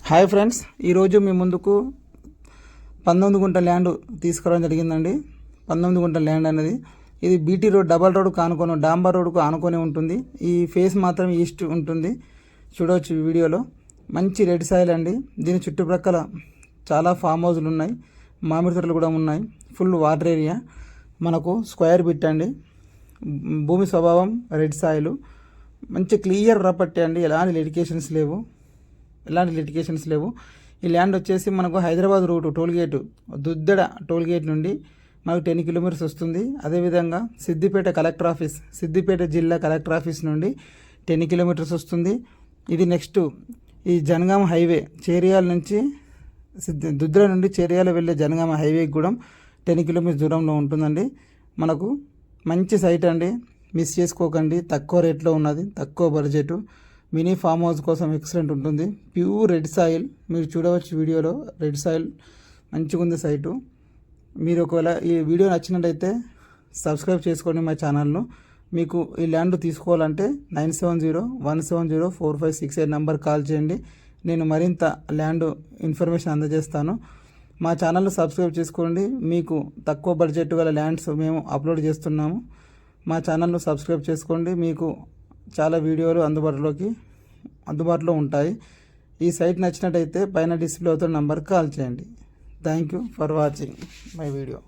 Hi friends, ఈరోజు మీ ముందుకు 19 గుంట ల్యాండ్ తీసుకురావడం జరిగిందండి. 19 గుంట ల్యాండ్ అనేది ఇది బీటీ రోడ్, డబల్ రోడ్ కానుకొని, డాంబర్ రోడ్కు ఆనుకొని ఉంటుంది. ఈ ఫేస్ మాత్రం ఈస్ట్ ఉంటుంది. చూడవచ్చు వీడియోలో. మంచి రెడ్ సాయిల్ అండి. దీని చుట్టుప్రక్కల చాలా ఫామ్ హౌస్లు ఉన్నాయి, మామిడి తోటలు కూడా ఉన్నాయి. ఫుల్ వాటర్ ఏరియా, మనకు స్క్వేర్ బిట్ అండి. భూమి స్వభావం రెడ్ సాయిల్, మంచి క్లియర్ ప్రాపర్టీ అండి. ఎలాంటి లిటికేషన్స్ లేవు. ఈ ల్యాండ్ వచ్చేసి మనకు Hyderabad route tollgate Duddeda tollgate నుండి మనకు 10 కిలోమీటర్స్ వస్తుంది. అదేవిధంగా సిద్దిపేట జిల్లా కలెక్టర్ ఆఫీస్ నుండి 10 కిలోమీటర్స్ వస్తుంది. ఇది నెక్స్ట్ ఈ జనగామ హైవే చేరియాల నుంచి దుద్దెడ నుండి చేరియాల వెళ్ళే జనగామ హైవేకి కూడా 10 కిలోమీటర్స్ దూరంలో ఉంటుందండి. మనకు మంచి సైట్ అండి, మిస్ చేసుకోకండి. తక్కువ రేట్లో ఉన్నది, తక్కువ బడ్జెట్, మినీ ఫామ్ హౌస్ కోసం ఎక్సలెంట్ ఉంటుంది. ప్యూర్ రెడ్ సాయిల్, మీరు చూడవచ్చు వీడియోలో. రెడ్ సాయిల్ మంచిగా ఉంది సైటు. మీరు ఒకవేళ ఈ వీడియో నచ్చినట్టయితే సబ్స్క్రైబ్ చేసుకోండి మా ఛానల్ను. మీకు ఈ ల్యాండ్ తీసుకోవాలంటే 9701704568 నెంబర్ కాల్ చేయండి. నేను మరింత ల్యాండ్ ఇన్ఫర్మేషన్ అందజేస్తాను. మా ఛానల్ను సబ్స్క్రైబ్ చేసుకోండి. మీకు తక్కువ బడ్జెట్ గల ల్యాండ్స్ మేము అప్లోడ్ చేస్తున్నాము. మా ఛానల్ను సబ్స్క్రైబ్ చేసుకోండి. మీకు చాలా వీడియోలు అందుబాటులో ఉంటాయి. ఈ సైట్ నచ్చినట్టయితే పైన డిస్ప్లే అవుతున్న నంబర్కి కాల్ చేయండి. Thank you for watching my video.